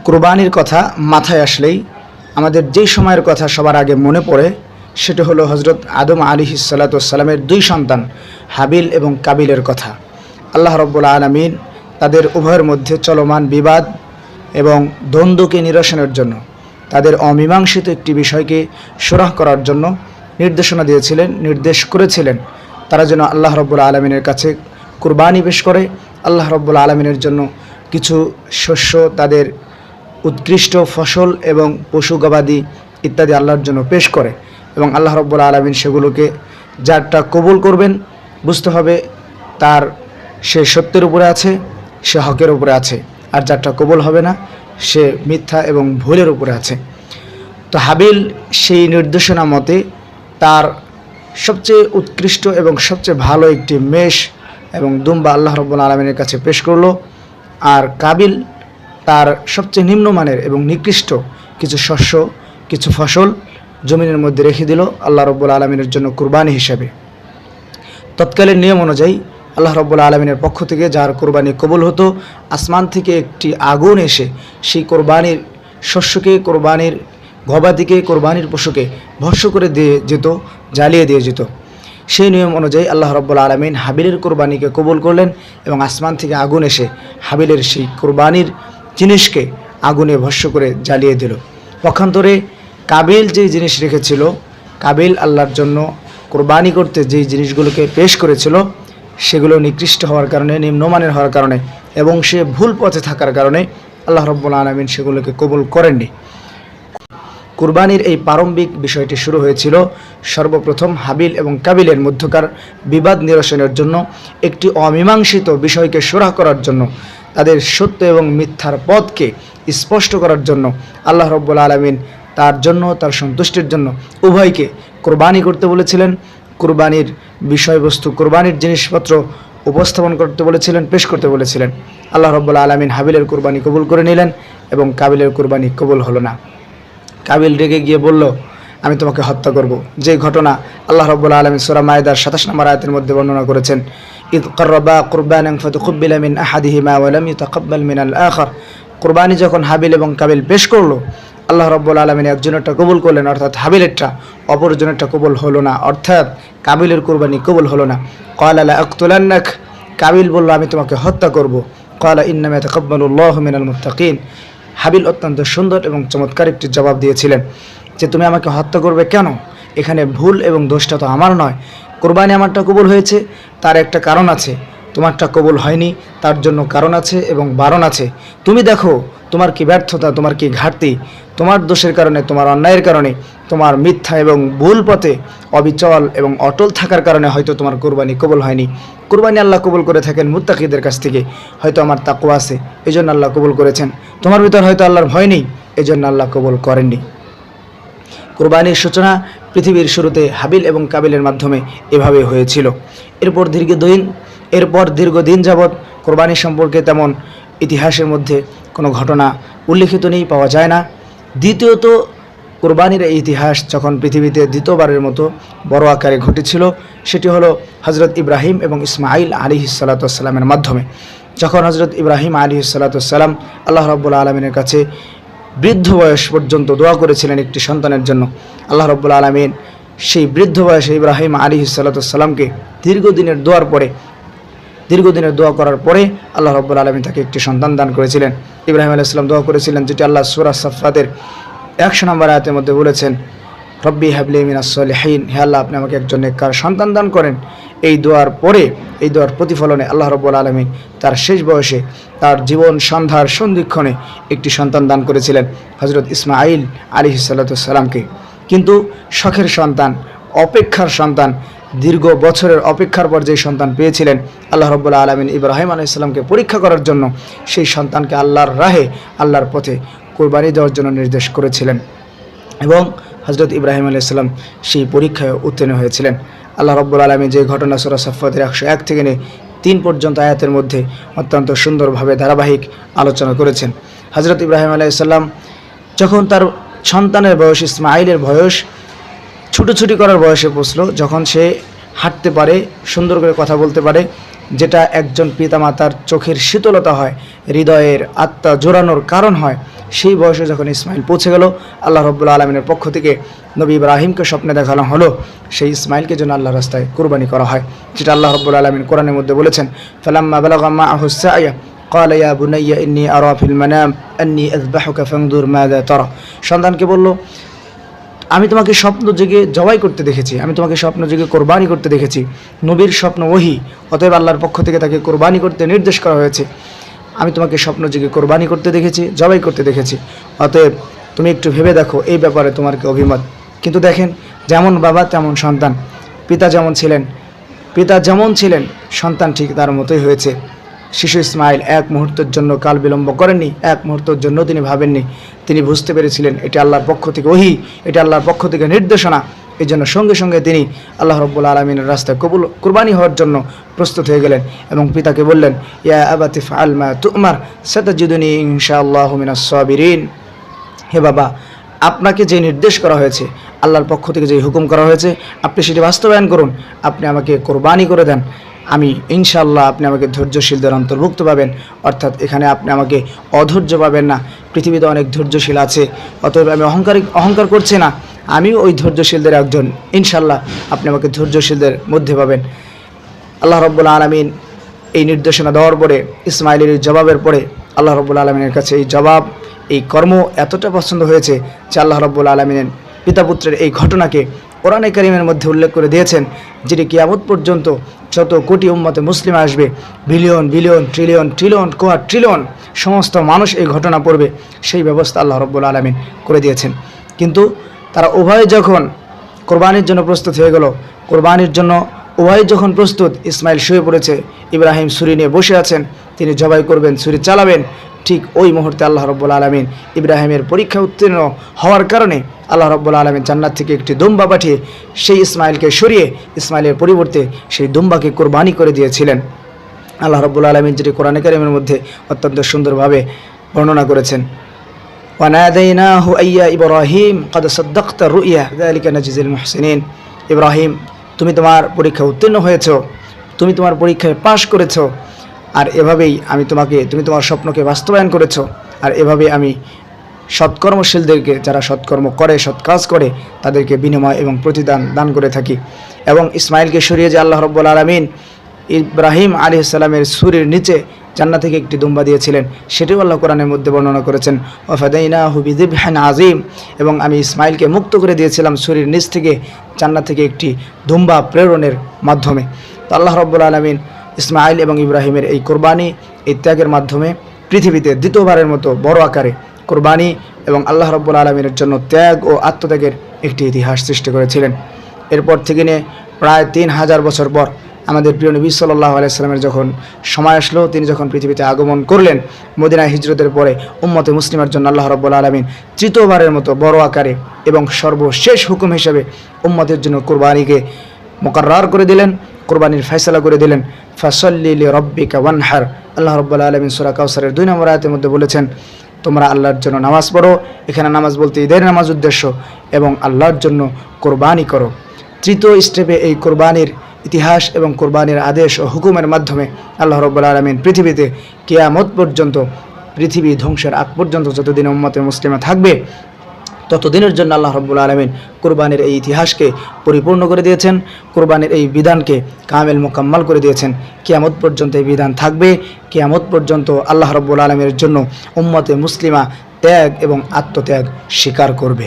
কুরবানির কথা মাথায় আসলেই আমাদের যেই সময়ের কথা সবার আগে মনে পড়ে সেটা হলো হজরত আদম আলাইহিস সালাতু ওয়াস সালামের দুই সন্তান হাবিল এবং কাবিলের কথা। আল্লাহ রাব্বুল আলামিন তাদের উভয়ের মধ্যে চলমান বিবাদ এবং দ্বন্দ্বকে নিরসনের জন্য, তাদের অমীমাংসিত একটি বিষয়কে সুরাহ করার জন্য নির্দেশ করেছিলেন তারা যেন আল্লাহ রাব্বুল আলামিনের কাছে কুরবানি পেশ করে, আল্লাহ রাব্বুল আলামিনের জন্য কিছু শস্য, তাদের উৎকৃষ্ট ফসল এবং পশু গবাদি ইত্যাদি আল্লাহর জন্য পেশ করে এবং আল্লাহ রাব্বুল আলামিন সেগুলোকে যারটা কবুল করবেন বুঝতে হবে তার সে সত্যের উপরে আছে, সে হকের উপরে আছে, আর যারটা কবুল হবে না সে মিথ্যা এবং ভুলের উপরে আছে। তো হাবিল সেই নির্দেশনা মতে তার সবচেয়ে উৎকৃষ্ট এবং সবচেয়ে ভালো একটি মেষ এবং দুম্বা আল্লাহ রাব্বুল আলামিনের কাছে পেশ করলো, আর কাবিল তার সবচেয়ে নিম্নমানের এবং নিকৃষ্ট কিছু শস্য, কিছু ফসল জমিনের মধ্যে রেখে দিল আল্লাহ রাব্বুল আলামিনের জন্য কুরবানি হিসেবে। তৎকালীন নিয়ম অনুযায়ী আল্লাহ রাব্বুল আলামিনের পক্ষ থেকে যার কুরবানি কবুল হতো, আসমান থেকে একটি আগুন এসে সেই কোরবানির শস্যকে, কোরবানির গবাদিকে, কোরবানির পশুকে ভস্য করে দিয়ে যেত, জ্বালিয়ে দিয়ে যেত। সেই নিয়ম অনুযায়ী আল্লাহ রাব্বুল আলামিন হাবিলের কোরবানিকে কবুল করলেন এবং আসমান থেকে আগুন এসে হাবিলের সেই কোরবানির জিনিসকে আগুনে ভস্য করে জ্বালিয়ে দিল। পক্ষান্তরে কাবিল যেই জিনিস রেখেছিল, কাবিল আল্লাহর জন্য কোরবানি করতে যেই জিনিসগুলোকে পেশ করেছিল সেগুলো নিকৃষ্ট হওয়ার কারণে, নিম্নমানের হওয়ার কারণে এবং সে ভুল পথে থাকার কারণে আল্লাহ রাব্বুল আলামিন সেগুলোকে কবুল করেননি। কুরবানির এই প্রারম্ভিক বিষয়টি শুরু হয়েছিল সর্বপ্রথম হাবিল এবং কাবিলের মধ্যকার বিবাদ নিরসনের জন্য, একটি অমীমাংসিত বিষয়কে সুরাহ করার জন্য, তাদের সত্য এবং মিথ্যার পথকে স্পষ্ট করার জন্য আল্লাহ রাব্বুল আলামিন তার জন্য, তার সন্তুষ্টির জন্য উভয়কে কোরবানি করতে বলেছিলেন। কুরবানির বিষয়বস্তু, কুরবানির জিনিসপত্র উপস্থাপন করতে বলেছিলেন, পেশ করতে বলেছিলেন। আল্লাহ রাব্বুল আলামিন হাবিলের কুরবানি কবুল করে নিলেন এবং কাবিলের কুরবানি কবুল হলো না। কাবিল রেগে গিয়ে বলল, আমি তোমাকে হত্যা করব। যে ঘটনা আল্লাহ রাব্বুল আলামিন সূরা মায়েদার 27 নম্বর আয়াতের মধ্যে বর্ণনা করেছেন, ইদ কাররাবা কুরবানান ফাতুকবিলা মিন আহাদিহিমা ওয়া লাম ইউতাকাব্বাল মিনাল আখার। কুরবানি যখন হাবিল এবং কাবিল পেশ করলো, আল্লাহ রাব্বুল আলামিন একজনেরটা কবুল করলেন অর্থাৎ হাবিলেরটা, অপরজনেরটা কবুল হলো না অর্থাৎ কাবিলের কুরবানি কবুল হলো না। ক্বালা লা আকতুলান্নাক, কাবিল বলল আমি তোমাকে হত্যা করব। ক্বালা ইন্নামা ইয়াতাকাব্বালুল্লাহু মিনাল মুত্তাকিন। হাবিল অত্যন্ত সুন্দর এবং চমৎকার একটি জবাব দিয়েছিলেন যে তুমি আমাকে হত্যা করবে কেন? এখানে ভুল এবং দোষটা তো আমার নয়। কুরবানি আমারটা কবুল হয়েছে, তার একটা কারণ আছে, তোমারটা কবুল হয়নি, তার জন্য কারণ আছে এবং বারণ আছে। তুমি দেখো তোমার কি ব্যর্থতা, তোমার কি ঘাটতি, তোমার দোষের কারণে, তোমার অন্যায়ের কারণে, তোমার মিথ্যা এবং ভুল পথে অবিচল এবং অটল থাকার কারণে হয়তো তোমার কুরবানি কবুল হয়নি। কুরবানি আল্লাহ কবুল করে থাকেন মুত্তাকিদের কাছ থেকে। হয়তো আমার তাকওয়া আছে, এই জন্য আল্লাহ কবুল করেছেন। তোমার ভিতর হয়তো আল্লাহর ভয় নেই, এই জন্য আল্লাহ কবুল করেননি। কুরবানির সূচনা পৃথিবীর শুরুতে হাবিল এবং কাবিলের মাধ্যমে এভাবে হয়েছিল। এরপর দীর্ঘদিন যাবৎ কুরবানি সম্পর্কে তেমন ইতিহাসের মধ্যে কোনো ঘটনা উল্লেখিত নেই, পাওয়া যায় না। দ্বিতীয়ত, কুরবানির এই ইতিহাস যখন পৃথিবীতে দ্বিতীয়বারের মতো বড় আকারে ঘটেছিল, সেটি হলো হজরত ইব্রাহিম এবং ইসমাঈল আলাইহিস সালাতু ওয়াস সালামের মাধ্যমে। যখন হজরত ইব্রাহিম আলাইহিস সালাতু ওয়াস সালাম আল্লাহ রাব্বুল আলামিনের কাছে বৃদ্ধ বয়স পর্যন্ত দোয়া করেছিলেন একটি সন্তানের জন্য, আল্লাহ রাব্বুল আলামিন সেই বৃদ্ধ বয়সে ইব্রাহিম আলাইহিস সালাতু ওয়াস সালামকে দীর্ঘদিনের দোয়া করার পরে আল্লাহ রাব্বুল আলামিন তাকে একটি সন্তান দান করেছিলেন। ইব্রাহিম আলাইহিস সালাম দোয়া করেছিলেন, যেটি আল্লাহ সূরা সাফফাতের 100 নম্বর আয়াতের মধ্যে বলেছেন, রব্বি হাবলি মিনাস সলিহিন, হে আল্লাহ আপনি আমাকে একজন নেককার সন্তান দান করেন। এই দোয়ার প্রতিফলনে আল্লাহ রাব্বুল আলামিন তার শেষ বয়সে, তার জীবন সন্ধ্যার সন্ধিক্ষণে একটি সন্তান দান করেছিলেন হজরত ইসমাঈল আলাইহিস সালাতু ওয়াস সালামকে। কিন্তু শখের সন্তান, অপেক্ষার সন্তান, দীর্ঘ বছরের অপেক্ষার পর যে সন্তান পেয়েছিলেন, আল্লাহ রাব্বুল আলামিন ইব্রাহিম আলাইহিস সালামকে পরীক্ষা করার জন্য সেই সন্তানকে আল্লাহর রাহে, আল্লাহর পথে কুরবানি দেওয়ার জন্য নির্দেশ করেছিলেন এবং হজরত ইব্রাহিম আলাইহিস সালাম সেই পরীক্ষায় উত্তীর্ণ হয়েছিলেন। আল্লাহ রাব্বুল আলামিন যে ঘটনা সূরা সাফফাতের 101 থেকে 3 পর্যন্ত আয়াতের মধ্যে অত্যন্ত সুন্দরভাবে ধারাবাহিক আলোচনা করেছেন। হজরত ইব্রাহিম আলাইহিস সালাম যখন তার সন্তানের বয়স, ইসমাঈলের বয়স ছুটোছুটি করার বয়সে পৌঁছলো, যখন সে হাঁটতে পারে, সুন্দর করে কথা বলতে পারে, যেটা একজন পিতামাতার চোখের শীতলতা হয়, হৃদয়ের আত্মা জোরানোর কারণ হয়, সেই বয়সে যখন ইসমাইল পৌঁছে গেল, আল্লাহ রাব্বুল আলামিনের পক্ষ থেকে নবী ইব্রাহিমকে স্বপ্নে দেখানো হলো সেই ইসমাইলকে যেন আল্লাহর রাস্তায় কুরবানি করা হয়, যেটা আল্লাহ রাব্বুল আলামিন কোরআনের মধ্যে বলেছেন, ফালাম্মা বালাগা মাআহু সা'য়া قال يا بني إني أرى في المنام أني أذبحك فانظر ماذا ترى। সন্তানকে বলল, আমি তোমাকে স্বপ্ন জেগে জবাই করতে দেখেছি, আমি তোমাকে স্বপ্ন জেগে কোরবানি করতে দেখেছি। নবীর স্বপ্ন ওহী, অতএব আল্লাহর পক্ষ থেকে তাকে কোরবানি করতে নির্দেশ করা হয়েছে। আমি তোমাকে স্বপ্ন জেগে কোরবানি করতে দেখেছি, জবাই করতে দেখেছি, অতএব তুমি একটু ভেবে দেখো এই ব্যাপারে তোমার কি অভিমত। কিন্তু দেখেন, যেমন বাবা তেমন সন্তান, পিতা যেমন ছিলেন সন্তান ঠিক তার মতোই হয়েছে। শিশু ইসমাইল এক মুহূর্তের জন্য কাল বিলম্ব করেননি, এক মুহূর্তের জন্য তিনি ভাবেননি। তিনি বুঝতে পেরেছিলেন এটি আল্লাহর পক্ষ থেকে ওহী, এটি আল্লাহর পক্ষ থেকে নির্দেশনা। এই জন্য সঙ্গে সঙ্গে তিনি আল্লাহ রাব্বুল আলামিনের রাস্তায় কুরবানি হওয়ার জন্য প্রস্তুত হয়ে গেলেন এবং পিতাকে বললেন, ইয়া আবাতি ফাআল মা তু'মার সাতাজিদুনি ইনশাআল্লাহু মিনাস সাবিরিন। হে বাবা, আপনাকে যে নির্দেশ করা হয়েছে, আল্লাহর পক্ষ থেকে যে হুকুম করা হয়েছে, আপনি সেটি বাস্তবায়ন করুন। আপনি আমাকে কোরবানি করে দেন, আমি ইনশাআল্লাহ আপনি আমাকে ধৈর্যশীলদের অন্তর্ভুক্ত পাবেন। অর্থাৎ এখানে আপনি আমাকে অধৈর্য পাবেন না। পৃথিবীতে অনেক ধৈর্যশীল আছে, অতএব আমি অহংকার করছি না, আমিও ওই ধৈর্যশীলদের একজন। ইনশাআল্লাহ আপনি আমাকে ধৈর্যশীলদের মধ্যে পাবেন। আল্লাহ রাব্বুল আলামিন এই নির্দেশনা দেওয়ার পরে, ইসমাইলের এই জবাবের পরে আল্লাহ রাব্বুল আলামিনের কাছে এই জবাব, এই কর্ম এতটা পছন্দ হয়েছে যে আল্লাহ রাব্বুল আলামিনের পিতা পুত্রের এই ঘটনাকে কোরআনে কারীমের মধ্যে উল্লেখ করে দিয়েছেন, যেটি কিয়ামত পর্যন্ত যত কোটি উম্মতে মুসলিমা আসবে, billion billion trillion trillion quadrillion সমস্ত মানুষ এই ঘটনা পড়বে, সেই ব্যবস্থা আল্লাহ রাব্বুল আলামিন করে দিয়েছেন। কিন্তু তারা উভয়ে যখন কোরবানির জন্য প্রস্তুত হয়ে গেল, কোরবানির জন্য উভয়ে যখন প্রস্তুত, ইসমাইল শুয়ে পড়েছে, ইব্রাহিম ছুরি নিয়ে বসে আছেন, তিনি জবাই করবেন, ছুরি চালাবেন। ঠিক ওই মুহূর্তে আল্লাহ রাব্বুল আলামিন ইব্রাহিমের পরীক্ষা উত্তীর্ণ হওয়ার কারণে আল্লাহ রাব্বুল আলামিন জান্নাত থেকে একটি দুম্বা পাঠিয়ে সেই ইসমাইলকে সরিয়ে ইসমাইলের পরিবর্তে সেই দুম্বাকে কোরবানি করে দিয়েছিলেন। আল্লাহ রাব্বুল আলামিন যেটি কোরআনে কারীমের মধ্যে অত্যন্ত সুন্দরভাবে বর্ণনা করেছেন, ওয়ানাদাইনাহু আইয়া ইব্রাহিম কাদ সাদ্দাকতা রুইয়া যালিকা নাজিজিল মুহসিনিন। ইব্রাহিম, তুমি তোমার পরীক্ষা উত্তীর্ণ হয়েছো, তুমি তোমার পরীক্ষায় পাশ করেছো, আর এভাবেই তুমি তোমার স্বপ্নকে বাস্তবায়ন করেছো। আর এভাবে আমি সৎকর্মশীলদেরকে, যারা সৎকর্ম করে, সৎ কাজ করে, তাদেরকে বিনিময় এবং প্রতিদান দান করে থাকি। এবং ইসমাইলকে সরিয়ে যে আল্লাহ রাব্বুল আলামিন ইব্রাহিম আলাইহিস সালামের ছুরির নিচে জান্নাত থেকে একটি দুম্বা দিয়েছিলেন, সেটিও আল্লাহ কোরআনের মধ্যে বর্ণনা করেছেন, ওয়াফাদাইনাহু বিযিবহিন আযীম। এবং আমি ইসমাইলকে মুক্ত করে দিয়েছিলাম ছুরির নিচ থেকে, জান্নাত থেকে একটি দুম্বা প্রেরণের মাধ্যমে। তো আল্লাহ রাব্বুল আলামিন ইসমাইল এবং ইব্রাহিমের এই কোরবানি, এই ত্যাগের মাধ্যমে পৃথিবীতে দ্বিতীয়বারের মতো বড় আকারে কোরবানি এবং আল্লাহ রাব্বুল আলামিনের জন্য ত্যাগ ও আত্মত্যাগের একটি ইতিহাস সৃষ্টি করেছিলেন। এরপর থেকে নিয়ে প্রায় 3000 বছর পর আমাদের প্রিয় নবী সাল্লাল্লাহু আলাইহি সাল্লামের যখন সময় আসলো, তিনি যখন পৃথিবীতে আগমন করলেন, মদিনায় হিজরতের পরে উম্মতে মুসলিমার জন্য আল্লাহ রাব্বুল আলামিন তৃতীয়বারের মতো বড় আকারে এবং সর্বশেষ হুকুম হিসেবে উম্মতের জন্য কোরবানিকে মুকাররার করে দিলেন, কোরবানির ফয়সালা করে দিলেন। ফাসাল্লি লিরাব্বিকা ওয়ানহার। আল্লাহ রাব্বুল আলামিন সূরা কাউসারের 2 নম্বর আয়াতের মধ্যে বলেছেন, তোমরা আল্লাহর জন্য নামাজ পড়ো। এখানে নামাজ বলতে ঈদের নামাজ উদ্দেশ্য, এবং আল্লাহর জন্য কোরবানি করো। তৃতীয় স্টেপে এই কোরবানির ইতিহাস এবং কোরবানির আদেশ ও হুকুমের মাধ্যমে আল্লাহ রাব্বুল আলামিন পৃথিবীতে কিয়ামত পর্যন্ত, পৃথিবী ধ্বংসের আগ পর্যন্ত যতদিন উম্মতে মুসলিমা থাকবে, ততদিনের জন্য আল্লাহ রাব্বুল আলামিন কুরবানির এই ইতিহাসকে পরিপূর্ণ করে দিয়েছেন, কুরবানির এই বিধানকে কামেল মোকাম্মাল করে দিয়েছেন। কিয়ামত পর্যন্ত এই বিধান থাকবে, কিয়ামত পর্যন্ত আল্লাহ রাব্বুল আলামিনের জন্য উম্মতে মুসলিমা ত্যাগ এবং আত্মত্যাগ স্বীকার করবে।